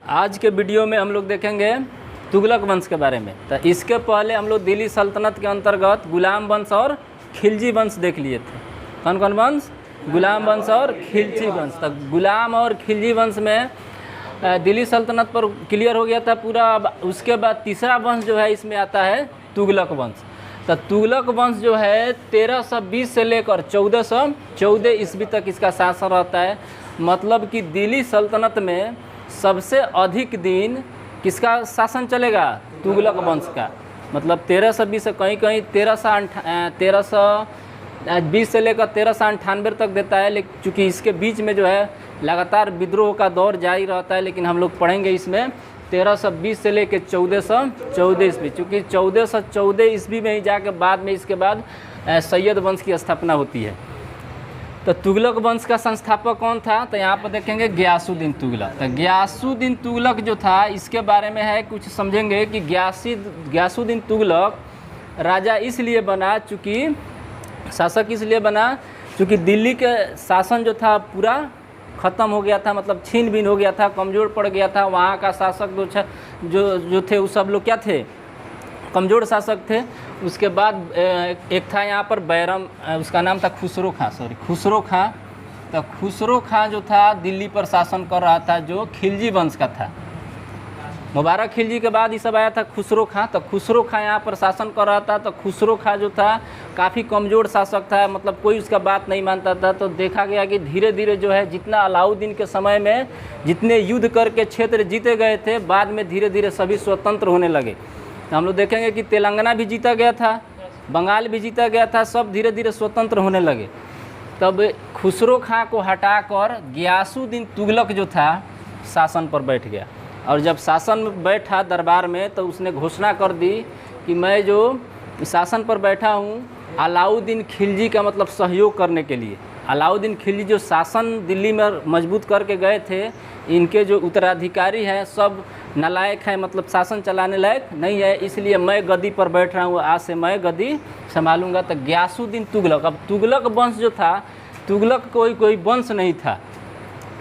आज के वीडियो में हम लोग देखेंगे तुगलक वंश के बारे में। तो इसके पहले हम लोग दिल्ली सल्तनत के अंतर्गत गुलाम वंश और खिलजी वंश देख लिए थे। कौन कौन वंश? गुलाम वंश और खिलजी वंश। तो गुलाम और खिलजी वंश में दिल्ली सल्तनत पर क्लियर हो गया था पूरा। उसके बाद तीसरा वंश जो है इसमें आता है तुगलक वंश। तो तुगलक वंश जो है 1320 से लेकर 1414 ईस्वी तक इसका शासन रहता है। मतलब कि दिल्ली सल्तनत में सबसे अधिक दिन किसका शासन चलेगा? तुगलक वंश का। मतलब 1320 से कहीं कहीं 1320 से लेकर 1398 तक देता है। लेकिन चूँकि इसके बीच में जो है लगातार विद्रोह का दौर जारी रहता है। लेकिन हम लोग पढ़ेंगे इसमें 1320 से लेकर 1414 ईस्वी। चूँकि 1414 ईस्वी में ही जाकर बाद में इसके बाद सैयद वंश की स्थापना होती है। तो तुगलक वंश का संस्थापक कौन था? तो यहाँ पर देखेंगे गियासुद्दीन तुगलक। तो गियासुद्दीन तुगलक जो था इसके बारे में है कुछ समझेंगे कि गियासुद्दीन तुगलक राजा इसलिए बना, चूँकि शासक इसलिए बना चूँकि दिल्ली के शासन जो था पूरा ख़त्म हो गया था। मतलब छीन बीन हो गया था, कमज़ोर पड़ गया था। वहाँ का शासक जो थे वो सब लोग क्या थे? कमज़ोर शासक थे। उसके बाद एक था यहाँ पर बैरम, उसका नाम था खुसरो खां। तो खुसरो खां जो था दिल्ली पर शासन कर रहा था, जो खिलजी वंश का था। मुबारक खिलजी के बाद ये सब आया था खुसरो खां। तो खुसरो खां यहाँ पर शासन कर रहा था। तो खुसरो खां जो था काफ़ी कमज़ोर शासक था, मतलब कोई उसका बात नहीं मानता था। तो देखा गया कि धीरे धीरे जो है जितना अलाउद्दीन के समय में जितने युद्ध करके क्षेत्र जीते गए थे, बाद में धीरे धीरे सभी स्वतंत्र होने लगे। तो हम लोग देखेंगे कि तेलंगाना भी जीता गया था, बंगाल भी जीता गया था, सब धीरे धीरे स्वतंत्र होने लगे। तब खुसरो खां को हटाकर गियासुद्दीन तुगलक जो था शासन पर बैठ गया। और जब शासन में बैठा दरबार में, तो उसने घोषणा कर दी कि मैं जो शासन पर बैठा हूँ अलाउद्दीन खिलजी का मतलब सहयोग करने के लिए। अलाउद्दीन खिलजी जो शासन दिल्ली में मजबूत करके गए थे, इनके जो उत्तराधिकारी हैं सब नालायक हैं, मतलब शासन चलाने लायक नहीं है। इसलिए मैं गद्दी पर बैठ रहा हूँ, आज से मैं गद्दी संभालूंगा। तो गियासुद्दीन तुगलक, अब तुगलक वंश जो था, तुगलक कोई वंश नहीं था,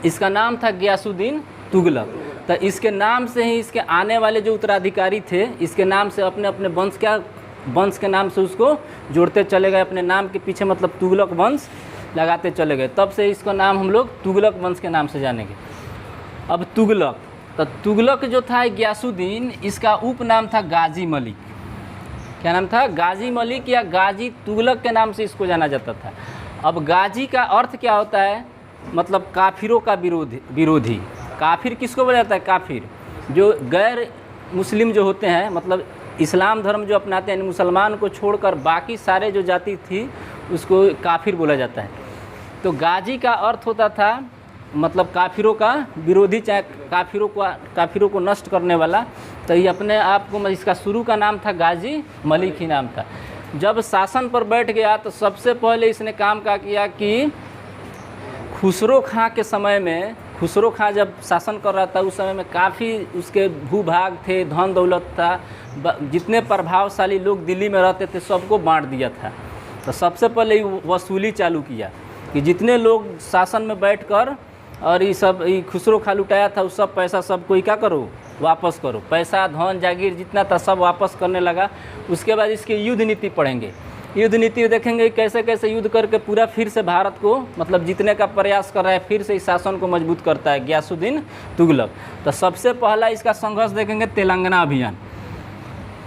इसका नाम था गियासुद्दीन तुगलक। तो इसके नाम से ही इसके आने वाले जो उत्तराधिकारी थे, इसके नाम से अपने अपने वंश के नाम से उसको जोड़ते चले गए अपने नाम के पीछे, मतलब तुगलक वंश लगाते चले गए। तब से इसका नाम हम लोग तुगलक वंश के नाम से जानेंगे। अब तुगलक, तो तुगलक जो था गियासुद्दीन, इसका उपनाम था गाजी मलिक। क्या नाम था? गाजी मलिक या गाजी तुगलक के नाम से इसको जाना जाता था। अब गाजी का अर्थ क्या होता है? मतलब काफिरों का विरोधी। काफिर किसको बोला जाता है? काफिर जो गैर मुस्लिम जो होते हैं, मतलब इस्लाम धर्म जो अपनाते हैं, मुसलमान को छोड़कर बाकी सारे जो जाति थी उसको काफिर बोला जाता है। तो गाजी का अर्थ होता था मतलब काफिरों का विरोधी, चाहे काफिरों को नष्ट करने वाला। तो ये अपने आप को, इसका शुरू का नाम था गाजी मलिक ही नाम था। जब शासन पर बैठ गया तो सबसे पहले इसने काम क्या किया कि खुसरो खां के समय में, खुसरो खां जब शासन कर रहा था उस समय में काफ़ी उसके भूभाग थे, धन दौलत था, जितने प्रभावशाली लोग दिल्ली में रहते थे सबको बांट दिया था। तो सबसे पहले वसूली चालू किया कि जितने लोग शासन में बैठकर और ये सब खुसरो खां लुटाया था, उस सब पैसा सबको क्या करो? वापस करो। पैसा, धन, जागीर जितना था सब वापस करने लगा। उसके बाद इसकी युद्ध नीति पढ़ेंगे। युद्ध नीति देखेंगे कैसे कैसे युद्ध करके पूरा फिर से भारत को मतलब जीतने का प्रयास कर रहा है, फिर से इस शासन को मजबूत करता है गियासुद्दीन तुगलक। तो सबसे पहला इसका संघर्ष देखेंगे तेलंगाना अभियान।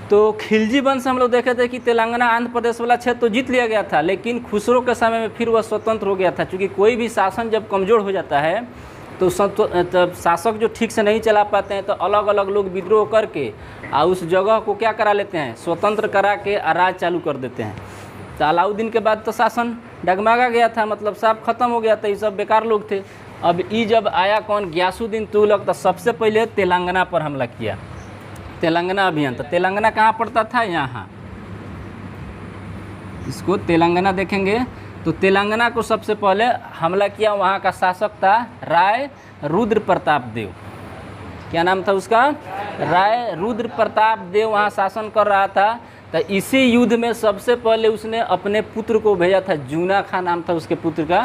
तो खिलजी वंश हम लोग देखे थे कि तेलंगाना आंध्र प्रदेश वाला क्षेत्र तो जीत लिया गया था, लेकिन खुसरो के समय में फिर वह स्वतंत्र हो गया था। क्योंकि कोई भी शासन जब कमज़ोर हो जाता है तो शासक जो ठीक से नहीं चला पाते हैं, तो अलग अलग लोग विद्रोह करके उस जगह को क्या करा लेते हैं? स्वतंत्र करा के राज चालू कर देते हैं। तो अलाउद्दीन के बाद तो शासन डगमगा गया था, मतलब सब खत्म हो गया था, ये सब बेकार लोग थे। अब ये जब आया कौन? गियासुद्दीन तुगलक। तो सबसे पहले तेलंगाना पर हमला किया, तेलंगाना अभियान। तो तेलंगाना कहाँ पड़ता था? यहाँ, इसको तेलंगाना देखेंगे। तो तेलंगाना को सबसे पहले हमला किया, वहाँ का शासक था राय रुद्र प्रताप देव। क्या नाम था उसका? राय रुद्र प्रताप देव वहाँ शासन कर रहा था। तो इसी युद्ध में सबसे पहले उसने अपने पुत्र को भेजा था, जूना खां नाम था उसके पुत्र का।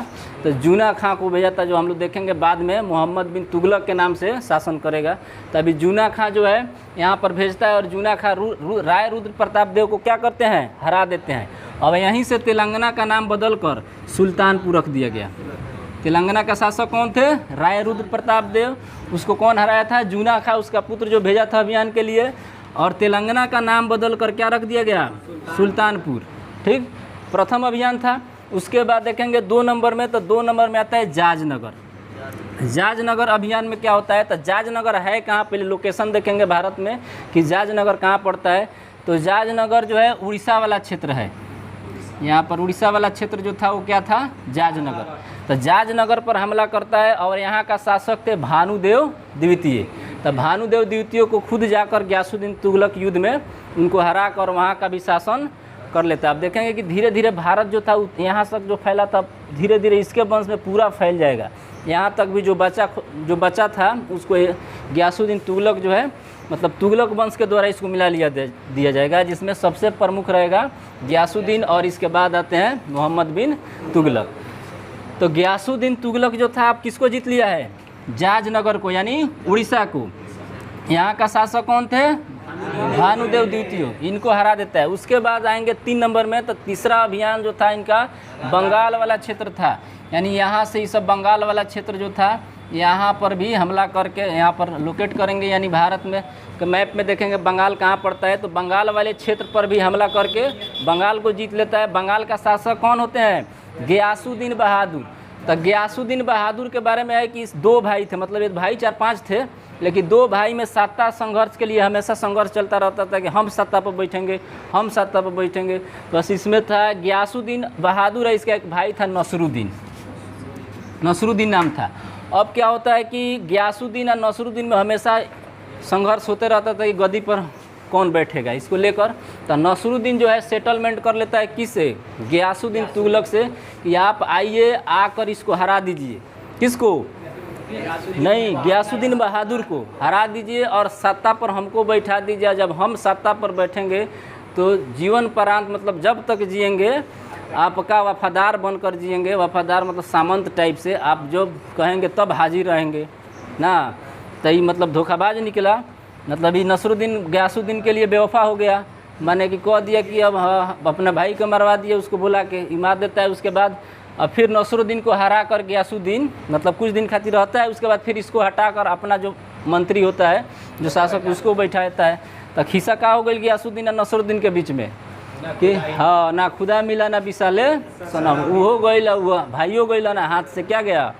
तो जूना खां को भेजा था, जो हम लोग देखेंगे बाद में मोहम्मद बिन तुगलक के नाम से शासन करेगा। तो अभी जूना खां जो है यहाँ पर भेजता है और जूना खां राय रुद्र प्रताप देव को क्या करते हैं, हरा देते हैं। और यहीं से तेलंगाना का नाम बदल कर सुल्तानपुर रख दिया गया। तेलंगाना का शासक कौन थे, राय रुद्र प्रताप देव। उसको कौन हराया था, जूना खां, उसका पुत्र जो भेजा था अभियान के लिए। और तेलंगाना का नाम बदल कर क्या रख दिया गया, सुल्तानपुर। ठीक, प्रथम अभियान था। उसके बाद देखेंगे 2 नंबर में, तो 2 नंबर में आता है जाजनगर। जाजनगर अभियान में क्या होता है, तो जाजनगर है कहाँ, पहले लोकेशन देखेंगे भारत में कि जाजनगर कहाँ पड़ता है। तो जाजनगर जो है उड़ीसा वाला क्षेत्र है। यहाँ पर उड़ीसा वाला क्षेत्र जो था वो क्या था, जाजनगर। तो जाजनगर पर हमला करता है और यहाँ का शासक थे भानुदेव द्वितीय। तो भानुदेव द्वितीय को खुद जाकर गयासुद्दीन तुगलक युद्ध में उनको हरा कर वहाँ का भी शासन कर लेता है। आप देखेंगे कि धीरे धीरे भारत जो था यहाँ तक जो फैला था, धीरे धीरे इसके वंश में पूरा फैल जाएगा। यहाँ तक भी जो बचा था उसको गयासुद्दीन तुगलक जो है, मतलब तुगलक वंश के द्वारा इसको मिला दिया जाएगा, जिसमें सबसे प्रमुख रहेगा गयासुद्दीन और इसके बाद आते हैं मोहम्मद बिन तुगलक। तो गयासुद्दीन तुगलक जो था, आप किसको जीत लिया है, जाजनगर को, यानी उड़ीसा को। यहाँ का शासक कौन थे, भानुदेव द्वितीय, इनको हरा देता है। उसके बाद आएंगे 3 नंबर में, तो तीसरा अभियान जो था इनका बंगाल वाला क्षेत्र था। यानी यहाँ से ये सब बंगाल वाला क्षेत्र जो था, यहाँ पर भी हमला करके यहाँ पर लोकेट करेंगे। यानी भारत में मैप में देखेंगे बंगाल कहाँ पड़ता है, तो बंगाल वाले क्षेत्र पर भी हमला करके बंगाल को जीत लेता है। बंगाल का शासक कौन होते हैं, गयासुद्दीन बहादुर। तो गयासुद्दीन बहादुर के बारे में है कि 2 भाई थे, मतलब एक भाई 4-5 थे, लेकिन 2 भाई में सत्ता संघर्ष के लिए हमेशा संघर्ष चलता रहता था कि हम सत्ता पर बैठेंगे, हम सत्ता पर बैठेंगे। बस इसमें था गयासुद्दीन बहादुर है, इसका एक भाई था नसरुद्दीन, नसरुद्दीन नाम था। अब क्या होता है कि गयासुद्दीन और नसरुद्दीन में हमेशा संघर्ष होते रहता था कि गद्दी पर कौन बैठेगा, इसको लेकर। तो नसरुद्दीन जो है सेटलमेंट कर लेता है किससे, गयासुद्दीन तुगलक से, कि आप आइए, आकर इसको हरा दीजिए। किसको, नहीं, गयासुद्दीन बहादुर को हरा दीजिए और सत्ता पर हमको बैठा दीजिए। जब हम सत्ता पर बैठेंगे तो जीवन परांत, मतलब जब तक जिएंगे आपका वफादार बनकर जिएंगे। वफादार मतलब सामंत टाइप से, आप जो कहेंगे तब हाजिर रहेंगे ना। तो ये मतलब धोखाबाज निकला, मतलब ये नसरुद्दीन गयासुद्दीन के लिए बेवफा हो गया। मैंने कि कह दिया कि अब अपने भाई को मरवा दिया, उसको बुला के मार देता है। उसके बाद अब फिर नसरुद्दीन को हरा कर गयासुद्दीन मतलब कुछ दिन खातिर रहता है। उसके बाद फिर इसको हटाकर अपना जो मंत्री होता है, जो शासक, उसको बैठाता है। तो खिस्सा का हो गई गयासुद्दीन और नसरुद्दीन के बीच में कि हाँ, ना खुदा मिला ना विशाले सनम, वो हो गई, वो भाई हो गई ना, हाथ से क्या गया,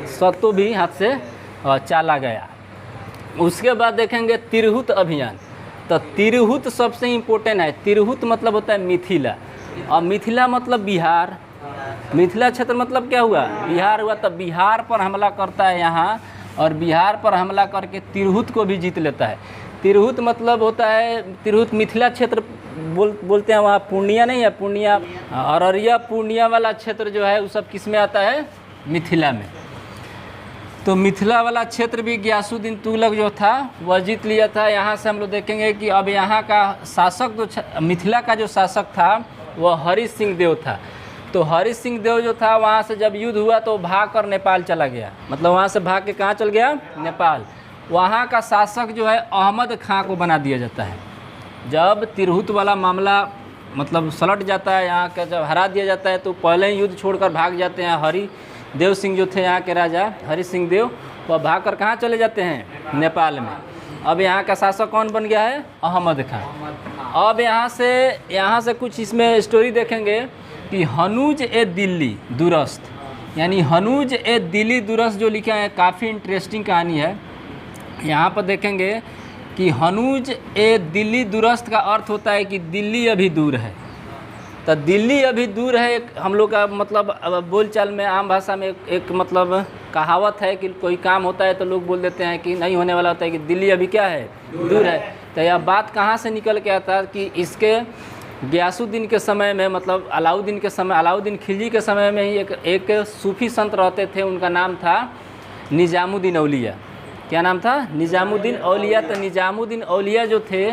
सत्तो भी हाथ से चाला गया। उसके बाद देखेंगे तिरहुत अभियान। तो तिरहुत सबसे इम्पोर्टेंट है। तिरहुत मतलब होता है मिथिला, और मिथिला मतलब बिहार। मिथिला क्षेत्र मतलब क्या हुआ, बिहार हुआ। तो बिहार पर हमला करता है यहाँ, और बिहार पर हमला करके तिरहुत को भी जीत लेता है। तिरहुत मतलब होता है, तिरहुत मिथिला क्षेत्र बोलते हैं। वहाँ पूर्णिया नहीं है, पूर्णिया, अररिया पूर्णिया वाला क्षेत्र जो है वो सब किस में आता है, मिथिला में। तो मिथिला वाला क्षेत्र भी गयासुद्दीन तुगलक जो था वह जीत लिया था। यहाँ से हम लोग देखेंगे कि अब यहाँ का शासक जो मिथिला का जो शासक था वह हरि सिंह देव था। तो हरि सिंह देव जो था, वहाँ से जब युद्ध हुआ तो भाग कर नेपाल चला गया। मतलब वहाँ से भाग के कहाँ चल गया, नेपाल। वहाँ का शासक जो है अहमद खां को बना दिया जाता है। जब तिरहुत वाला मामला मतलब सलट जाता है, यहाँ का जब हरा दिया जाता है, तो पहले ही युद्ध छोड़कर भाग जाते हैं। हरि देव सिंह जो थे यहाँ के राजा, हरि सिंह देव, वह भाग कर कहाँ चले जाते हैं, नेपाल में। अब यहाँ का शासक कौन बन गया है, अहमद खां। अब यहाँ से कुछ इसमें स्टोरी देखेंगे कि हनूज ए दिल्ली दुरस्त, यानी हनूज ए दिल्ली दुरस्त जो लिखा है, काफ़ी इंटरेस्टिंग कहानी है। यहाँ पर देखेंगे कि हनूज ए दिल्ली दुरस्त का अर्थ होता है कि दिल्ली अभी दूर है। तो दिल्ली अभी दूर है, एक हम लोग का मतलब बोलचाल में, आम भाषा में एक मतलब कहावत है कि कोई काम होता है तो लोग बोल देते हैं कि नहीं होने वाला होता है कि दिल्ली अभी क्या है, दूर है। तो यह बात कहाँ से निकल के आता है कि इसके गयासुद्दीन के समय में, मतलब अलाउद्दीन के समय, अलाउद्दीन खिलजी के समय में ही एक सूफी संत रहते थे। उनका नाम था निजामुद्दीन औलिया। क्या नाम था, निजामुद्दीन औलिया। तो निजामुद्दीन औलिया जो थे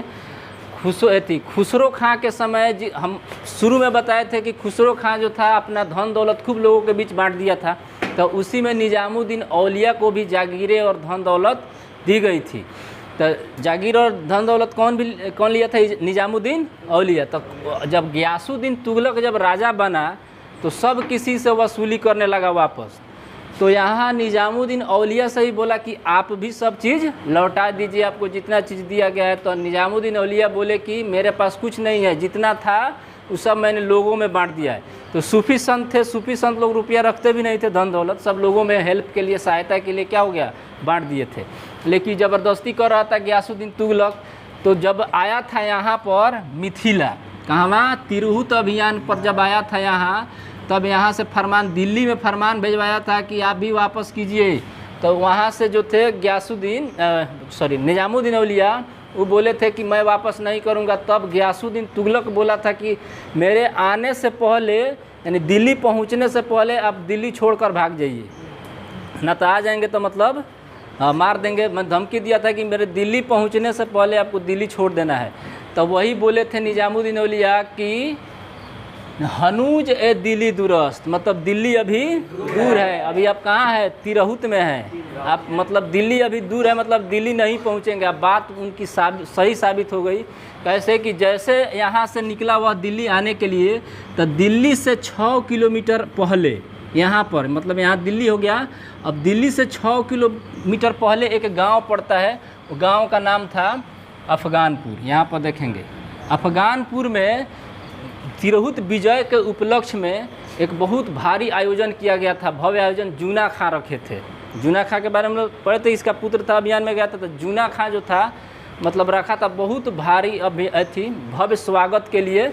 खुसरो खां के समय हम शुरू में बताए थे कि खुसरो खां जो था अपना धन दौलत खूब लोगों के बीच बांट दिया था, तो उसी में निजामुद्दीन औलिया को भी जागीरें और धन दौलत दी गई थी। तो जागीर और धन दौलत कौन लिया था? निजामुद्दीन औलिया। तो जब गियासुद्दीन तुगलक जब राजा बना तो सब किसी से वसूली करने लगा वापस। तो यहाँ निजामुद्दीन औलिया से ही बोला कि आप भी सब चीज़ लौटा दीजिए, आपको जितना चीज़ दिया गया है। तो निजामुद्दीन औलिया बोले कि मेरे पास कुछ नहीं है, जितना था वो सब मैंने लोगों में बांट दिया है। तो सूफी संत थे, सूफी संत लोग रुपया रखते भी नहीं थे, धन दौलत सब लोगों में हेल्प के लिए, सहायता के लिए क्या हो गया, बांट दिए थे। लेकिन ज़बरदस्ती कर रहा था गियासुद्दीन तुगलक। तो जब आया था यहाँ पर मिथिला, कहाँ, तिरहुत अभियान पर जब आया था यहाँ, तब यहाँ से फरमान, दिल्ली में फरमान भिजवाया था कि आप भी वापस कीजिए। तो वहाँ से जो थे निजामुद्दीन औलिया, वो बोले थे कि मैं वापस नहीं करूँगा। तब गियासुद्दीन तुगलक बोला था कि मेरे आने से पहले, यानी दिल्ली पहुँचने से पहले आप दिल्ली छोड़कर भाग जाइए, ना तो आ जाएंगे तो मतलब मार देंगे। मैं धमकी दिया था कि मेरे दिल्ली पहुँचने से पहले आपको दिल्ली छोड़ देना है। तो वही बोले थे निजामुद्दीन औलिया कि हनूज ए दिल्ली दुरस्त, मतलब दिल्ली अभी दूर है। अभी आप कहाँ है? तिरहुत में हैं आप, मतलब दिल्ली अभी दूर है, मतलब दिल्ली नहीं पहुँचेंगे। अब बात उनकी सही साबित हो गई। कैसे कि जैसे यहाँ से निकला हुआ दिल्ली आने के लिए, तो दिल्ली से 6 किलोमीटर पहले यहाँ पर, मतलब यहाँ दिल्ली हो गया। अब दिल्ली से 6 किलोमीटर पहले एक गाँव पड़ता है, वो गाँव का नाम था अफगानपुर। यहाँ पर देखेंगे अफगानपुर में तिरहुत विजय के उपलक्ष्य में एक बहुत भारी आयोजन किया गया था, भव्य आयोजन। जूना खां रखे थे। जूना खां के बारे में पढ़े थे, इसका पुत्र था, अभियान में गया था। तो जूना खां जो था मतलब रखा था बहुत भारी भव्य स्वागत के लिए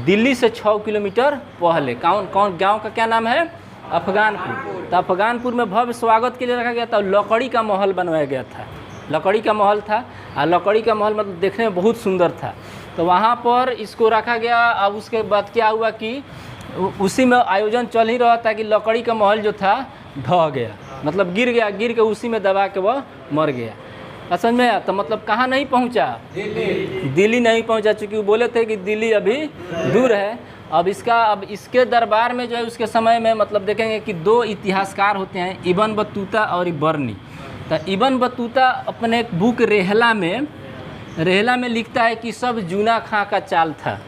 दिल्ली से 6 किलोमीटर पहले। कौन गांव का क्या नाम है? अफगानपुर। तो अफगानपुर में भव्य स्वागत के लिए रखा गया था। लकड़ी का महल बनवाया गया था, लकड़ी का महल था, और लकड़ी का महल मतलब देखने में बहुत सुंदर था। तो वहाँ पर इसको रखा गया। अब उसके बाद क्या हुआ कि उसी में आयोजन चल ही रहा था कि लकड़ी का महल जो था ढह गया, मतलब गिर गया, गिर के उसी में दबा के वह मर गया। समझ में आया? तो मतलब कहाँ नहीं पहुँचा? दिल्ली नहीं पहुँचा, चूँकि वो बोले थे कि दिल्ली अभी दूर है। अब इसके दरबार में जो है उसके समय में मतलब देखेंगे कि 2 इतिहासकार होते हैं, इब्न बतूता और इबरनी। तो इब्न बतूता अपने एक बुक रेहला में लिखता है कि सब जूना खां का चाल था।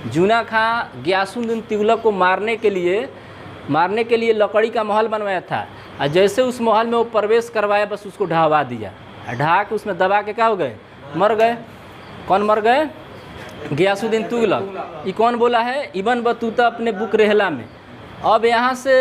जूना खां गियासुद्दीन तुगलक को मारने के लिए लकड़ी का महल बनवाया था, और जैसे उस महल में वो प्रवेश करवाया, बस उसको ढहवा दिया, ढहा के उसमें दबा के क्या हो गए, मर गए। कौन मर गए? गियासुद्दीन तुगलक। ये कौन बोला है? इब्न बतूता अपने बुक रेहला में। अब यहाँ से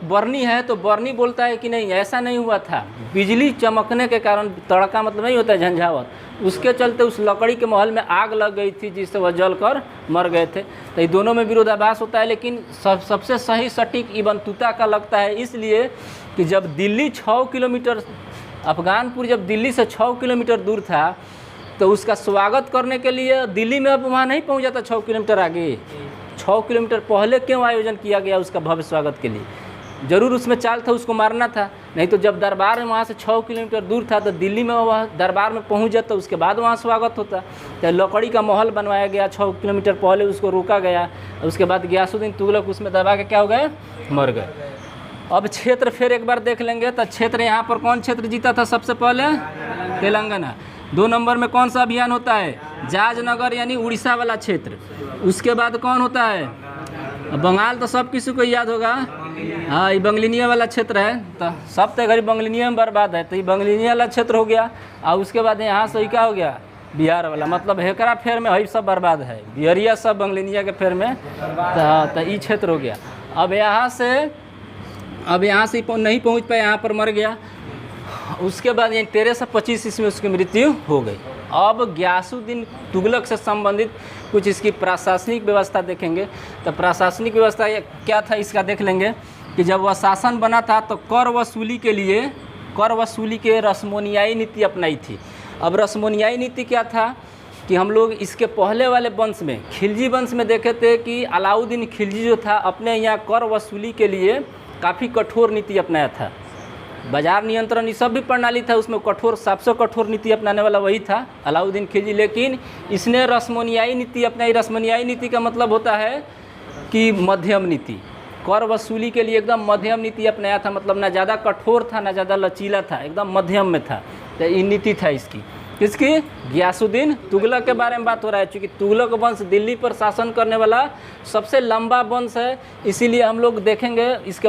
बर्नी है, तो बर्नी बोलता है कि नहीं, ऐसा नहीं हुआ था। बिजली चमकने के कारण, तड़का मतलब नहीं होता है झंझावत, उसके चलते उस लकड़ी के महल में आग लग गई थी, जिससे वह जल कर मर गए थे। तो ये दोनों में विरोधाभास होता है। लेकिन सबसे सही सटीक इब्न बतूता का लगता है, इसलिए कि जब दिल्ली 6 किलोमीटर, अफगानपुर जब दिल्ली से 6 किलोमीटर दूर था, तो उसका स्वागत करने के लिए दिल्ली में अब वहाँ नहीं पहुँचा था 6 किलोमीटर आगे, 6 किलोमीटर पहले क्यों आयोजन किया गया उसका भव्य स्वागत के लिए? जरूर उसमें चाल था, उसको मारना था। नहीं तो जब दरबार में वहाँ से 6 किलोमीटर दूर था, तो दिल्ली में वह दरबार में पहुँच जाता, उसके बाद वहाँ स्वागत होता। तो लकड़ी का महल बनवाया गया, 6 किलोमीटर पहले उसको रोका गया। उसके बाद गियासुद्दीन तुगलक उसमें दबा के क्या हो गए, मर गए। अब क्षेत्र फिर एक बार देख लेंगे। तो क्षेत्र यहाँ पर कौन क्षेत्र जीता था सबसे पहले? तेलंगाना। 2 नंबर में कौन सा अभियान होता है? जाजनगर, यानी उड़ीसा वाला क्षेत्र। उसके बाद कौन होता है? बंगाल। तो सब किसी को याद होगा, हाँ, ये बंगलिनिया वाला क्षेत्र है। तो सब तो गरीब बंगलिनिया में बर्बाद है, तो ये बंगलिनिया वाला क्षेत्र हो गया। और उसके बाद यहाँ से क्या हो गया? बिहार वाला, मतलब हेकरा फेर में है सब बर्बाद है, बिहरिया सब बंगलिनिया के फेर में। तो ये क्षेत्र हो गया। अब यहाँ से नहीं पहुँच पाए, यहाँ पर मर गया। उसके बाद ये 1325 ईस्वी में उसकी मृत्यु हो गई। अब गियासुद्दीन तुगलक से संबंधित कुछ इसकी प्रशासनिक व्यवस्था देखेंगे। तो प्रशासनिक व्यवस्था क्या था इसका देख लेंगे कि जब वह शासन बना था तो कर वसूली के रस्मोनियाई नीति अपनाई थी। अब रस्मोनियाई नीति क्या था कि हम लोग इसके पहले वाले वंश में, खिलजी वंश में देखे थे कि अलाउद्दीन खिलजी जो था अपने यहाँ कर वसूली के लिए काफ़ी कठोर नीति अपनाया था। बाजार नियंत्रण ये सब भी प्रणाली था, उसमें कठोर सबसे कठोर नीति अपनाने वाला वही था अलाउद्दीन खिलजी। लेकिन इसने रस्मोनियाई नीति अपनाई। रस्मोनियाई नीति का मतलब होता है कि मध्यम नीति, कर वसूली के लिए एकदम मध्यम नीति अपनाया था। मतलब ना ज़्यादा कठोर था ना ज़्यादा लचीला था, एकदम मध्यम में था। तो ये नीति था इसकी, किसकी? गियासुद्दीन तुगलक के बारे में बात हो रहा है। चूँकि तुगलक वंश दिल्ली पर शासन करने वाला सबसे लंबा वंश है, इसीलिए हम लोग देखेंगे इसके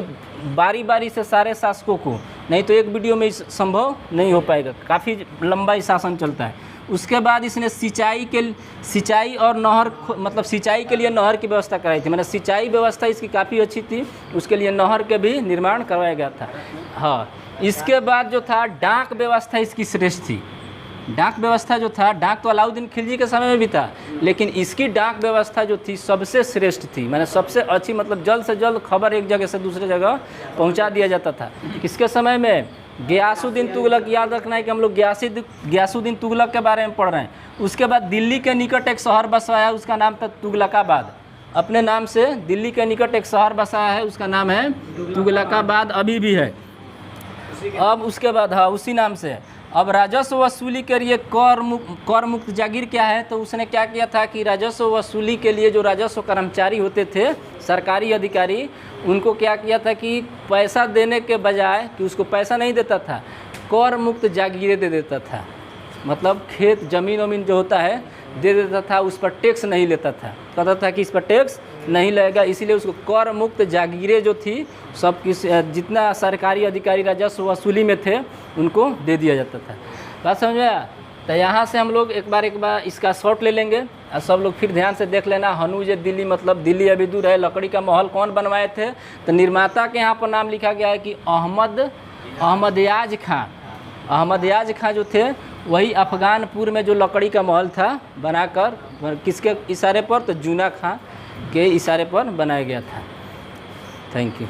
बारी बारी से सारे शासकों को, नहीं तो एक वीडियो में संभव नहीं हो पाएगा, काफ़ी लंबा ही शासन चलता है। उसके बाद इसने सिंचाई और नहर, मतलब सिंचाई के लिए नहर की व्यवस्था कराई थी। मैंने सिंचाई व्यवस्था इसकी काफ़ी अच्छी थी, उसके लिए नहर के भी निर्माण करवाया गया था। हाँ, इसके बाद जो था डाक व्यवस्था इसकी श्रेष्ठ थी। डाक व्यवस्था जो था, डाक तो अलाउद्दीन खिलजी के समय में भी था, लेकिन इसकी डाक व्यवस्था जो थी सबसे श्रेष्ठ थी, मैंने सबसे अच्छी। मतलब जल्द से जल्द खबर एक जगह से दूसरे जगह पहुंचा दिया जाता था। किसके समय में? गियासुद्दीन तुगलक। याद रखना है कि हम लोग गियासुद्दीन तुगलक के बारे में पढ़ रहे हैं। उसके बाद दिल्ली के निकट एक शहर बसाया, उसका नाम था तुगलकाबाद। अपने नाम से दिल्ली के निकट एक शहर बसाया है, उसका नाम है तुगलकाबाद, अभी भी है। अब उसके बाद हाँ, उसी नाम से। अब राजस्व वसूली के लिए कर मुक्त जागीर क्या है? तो उसने क्या किया था कि राजस्व वसूली के लिए जो राजस्व कर्मचारी होते थे, सरकारी अधिकारी, उनको क्या किया था कि पैसा देने के बजाय कि उसको पैसा नहीं देता था, कर मुक्त जागीरें दे देता था। मतलब खेत जमीन वमीन जो होता है दे देता था, उस पर टैक्स नहीं लेता था, कहता था कि इस पर टैक्स नहीं लगेगा। इसीलिए उसको कर मुक्त जागीरें जो थी सब जितना सरकारी अधिकारी राजस्व वसूली में थे उनको दे दिया जाता था। बात समझ में आया? तो यहाँ से हम लोग एक बार इसका शॉट ले लेंगे और सब लोग फिर ध्यान से देख लेना। हनूज दिल्ली, मतलब दिल्ली अभी दूर है। लकड़ी का महल कौन बनवाए थे? तो निर्माता के यहाँ पर नाम लिखा गया है कि अहमदयाज खां। अहमदयाज खां जो थे वही अफगानपुर में जो लकड़ी का महल था बनाकर, किसके इशारे पर? तो जूना खां के इशारे पर बनाया गया था। Thank you.